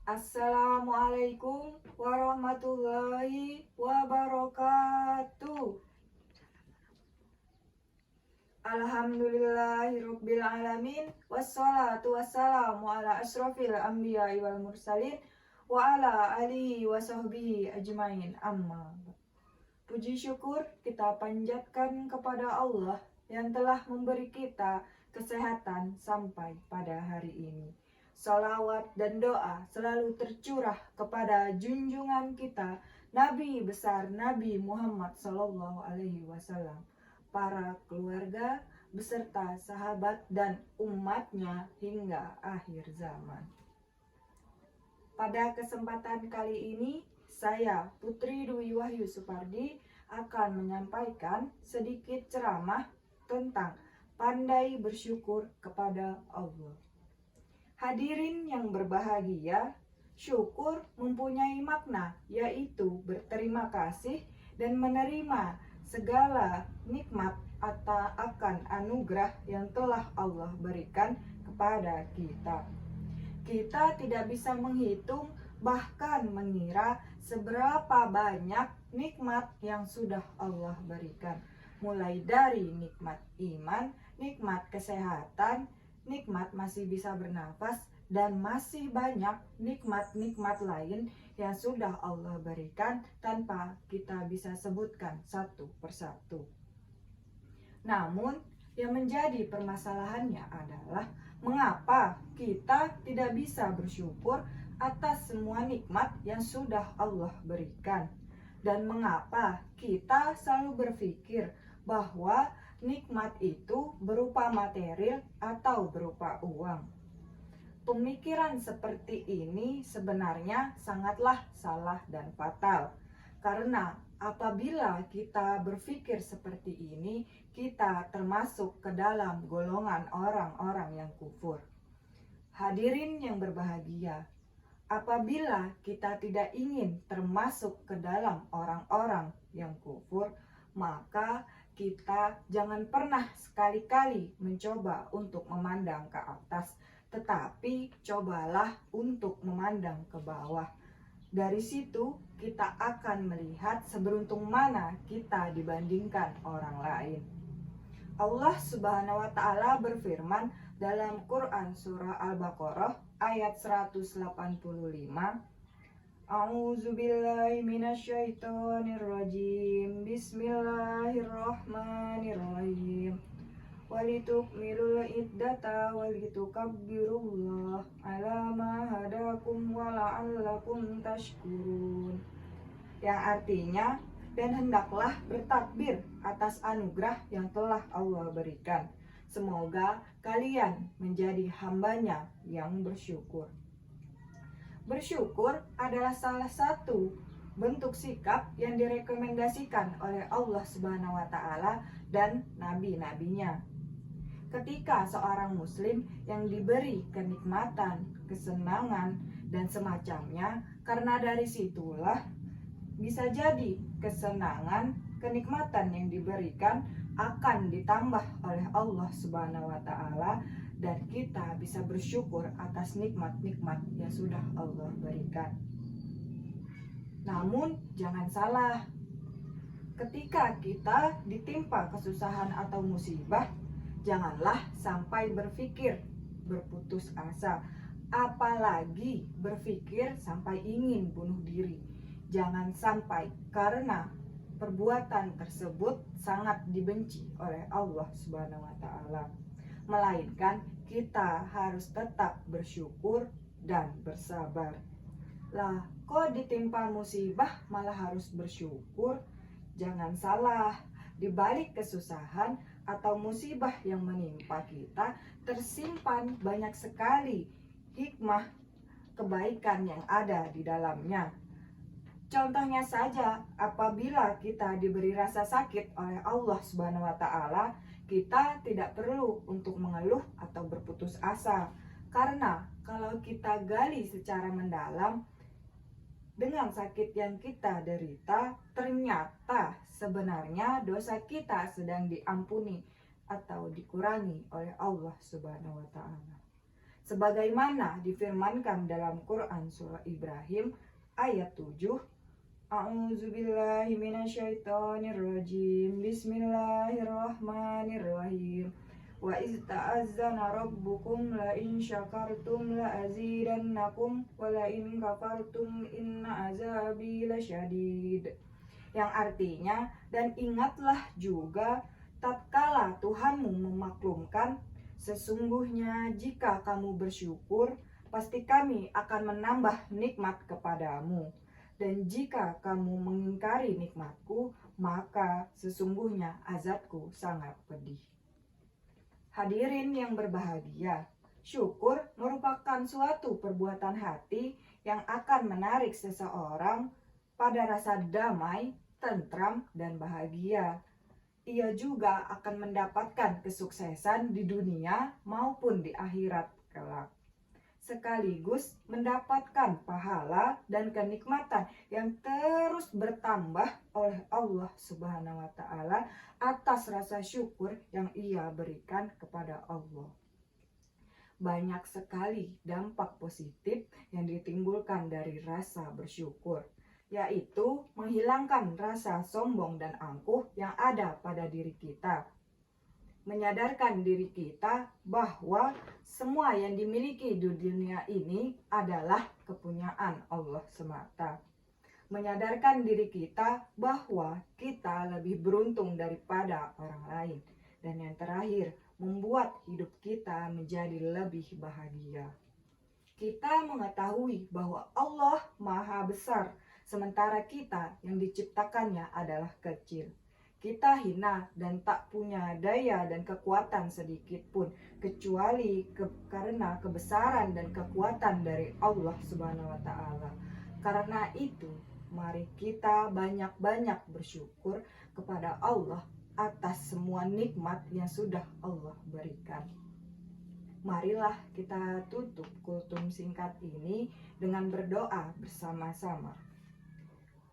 Assalamualaikum warahmatullahi wabarakatuh. Alhamdulillahirabbil alamin wassalatu wassalamu ala asyrofil anbiya'i wal mursalin wa ala alihi wa sahbihi ajmain amma. Puji syukur kita panjatkan kepada Allah yang telah memberi kita kesehatan sampai pada hari ini. Salawat dan doa selalu tercurah kepada junjungan kita Nabi besar Nabi Muhammad SAW, para keluarga beserta sahabat dan umatnya hingga akhir zaman. Pada kesempatan kali ini saya Putri Dwi Wahyu Supardi akan menyampaikan sedikit ceramah tentang pandai bersyukur kepada Allah. Hadirin yang berbahagia, syukur mempunyai makna, yaitu berterima kasih dan menerima segala nikmat atau akan anugerah yang telah Allah berikan kepada kita. Kita tidak bisa menghitung bahkan mengira seberapa banyak nikmat yang sudah Allah berikan. Mulai dari nikmat iman, nikmat kesehatan, nikmat masih bisa bernafas, dan masih banyak nikmat-nikmat lain yang sudah Allah berikan tanpa kita bisa sebutkan satu persatu. Namun, yang menjadi permasalahannya adalah mengapa kita tidak bisa bersyukur atas semua nikmat yang sudah Allah berikan, dan mengapa kita selalu berpikir bahwa nikmat itu berupa material atau berupa uang. Pemikiran seperti ini sebenarnya sangatlah salah dan fatal. Karena apabila kita berpikir seperti ini, kita termasuk ke dalam golongan orang-orang yang kufur. Hadirin yang berbahagia, apabila kita tidak ingin termasuk ke dalam orang-orang yang kufur, maka kita jangan pernah sekali-kali mencoba untuk memandang ke atas, tetapi cobalah untuk memandang ke bawah. Dari situ kita akan melihat seberuntung mana kita dibandingkan orang lain. Allah Subhanahu wa Ta'ala berfirman dalam Quran surah Al-Baqarah ayat 185, A'udzubillahi minasyaitonirrajim. Bismillahirrahmanirrahim. Walitukmilul iddata walitukabbirullaha ala ma hadakum wa la'allakum tashkurun. Yang artinya, dan hendaklah bertakbir atas anugerah yang telah Allah berikan. Semoga kalian menjadi hambanya yang bersyukur. Bersyukur adalah salah satu bentuk sikap yang direkomendasikan oleh Allah Subhanahu wa Ta'ala dan nabi-nabinya. Ketika seorang muslim yang diberi kenikmatan, kesenangan, dan semacamnya, karena dari situlah bisa jadi kesenangan, kenikmatan yang diberikan akan ditambah oleh Allah Subhanahu wa Ta'ala, dan kita bisa bersyukur atas nikmat-nikmat yang sudah Allah berikan. Namun jangan salah, ketika kita ditimpa kesusahan atau musibah, janganlah sampai berpikir berputus asa, apalagi berpikir sampai ingin bunuh diri. Jangan sampai, karena perbuatan tersebut sangat dibenci oleh Allah Subhanahu wa Ta'ala. Melainkan kita harus tetap bersyukur dan bersabar. Lah, kok ditimpa musibah malah harus bersyukur? Jangan salah, di balik kesusahan atau musibah yang menimpa kita tersimpan banyak sekali hikmah kebaikan yang ada di dalamnya. Contohnya saja, apabila kita diberi rasa sakit oleh Allah Subhanahu wa Ta'ala, kita tidak perlu untuk mengeluh atau berputus asa. Karena kalau kita gali secara mendalam, dengan sakit yang kita derita, ternyata sebenarnya dosa kita sedang diampuni atau dikurangi oleh Allah Subhanahu wa Ta'ala. Sebagaimana difirmankan dalam Quran surah Ibrahim ayat 7, A'udzubillahi minasyaitonirrajim. Bismillahirrahmanirrahim. Wa iz ta'azzana rabbukum la in syakartum la azidannakum wa la in kafartum inna azabi lasyadid. Yang artinya, dan ingatlah juga tatkala Tuhanmu memaklumkan, sesungguhnya jika kamu bersyukur, pasti kami akan menambah nikmat kepadamu. Dan jika kamu mengingkari nikmatku, maka sesungguhnya azabku sangat pedih. Hadirin yang berbahagia, syukur merupakan suatu perbuatan hati yang akan menarik seseorang pada rasa damai, tentram, dan bahagia. Ia juga akan mendapatkan kesuksesan di dunia maupun di akhirat kelak, sekaligus mendapatkan pahala dan kenikmatan yang terus bertambah oleh Allah Subhanahu wa Ta'ala atas rasa syukur yang ia berikan kepada Allah. Banyak sekali dampak positif yang ditimbulkan dari rasa bersyukur, yaitu menghilangkan rasa sombong dan angkuh yang ada pada diri kita. Menyadarkan diri kita bahwa semua yang dimiliki di dunia ini adalah kepunyaan Allah semata. Menyadarkan diri kita bahwa kita lebih beruntung daripada orang lain. Dan yang terakhir, membuat hidup kita menjadi lebih bahagia. Kita mengetahui bahwa Allah Maha Besar, sementara kita yang diciptakannya adalah kecil. Kita hina dan tak punya daya dan kekuatan sedikit pun, kecuali karena kebesaran dan kekuatan dari Allah Subhanahu wa Ta'ala. Karena itu, mari kita banyak-banyak bersyukur kepada Allah atas semua nikmat yang sudah Allah berikan. Marilah kita tutup kultum singkat ini dengan berdoa bersama-sama.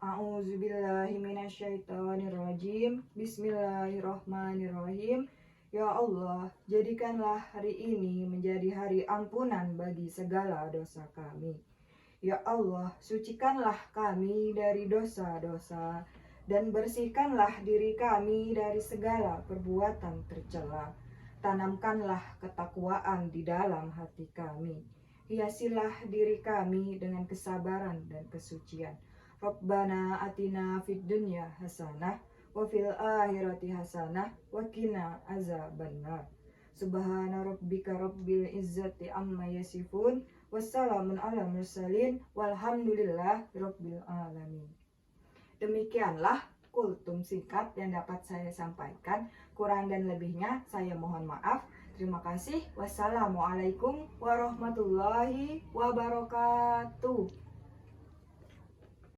A'udzubillahi minasyaitonirrajim. Bismillahirrahmanirrahim. Ya Allah, jadikanlah hari ini menjadi hari ampunan bagi segala dosa kami. Ya Allah, sucikanlah kami dari dosa-dosa dan bersihkanlah diri kami dari segala perbuatan tercela. Tanamkanlah ketakwaan di dalam hati kami. Hiasilah diri kami dengan kesabaran dan kesucian. Rabbana atina fid dunya hasanah wa fil akhirati hasanah wa qina azabannar. Subhana rabbika rabbil izzati amma yasifun. Wassalamun ala mursalin walhamdulillah rabbil alamin. Demikianlah kultum singkat yang dapat saya sampaikan. Kurang dan lebihnya saya mohon maaf. Terima kasih. Wassalamualaikum warahmatullahi wabarakatuh.